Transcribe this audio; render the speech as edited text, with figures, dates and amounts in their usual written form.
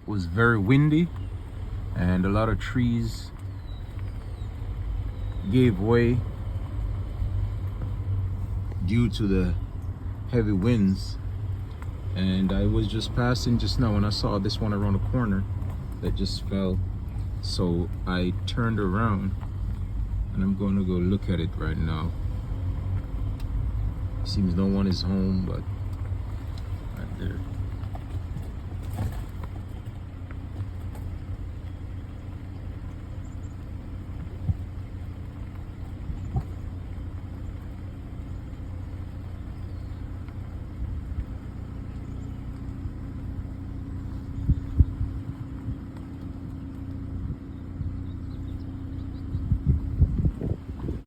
was very windy and a lot of trees gave way due to the heavy winds. And I was just passing just now and I saw this one around the corner that just fell. So I turned around and I'm going to go look at it right now. Seems no one is home, but right there.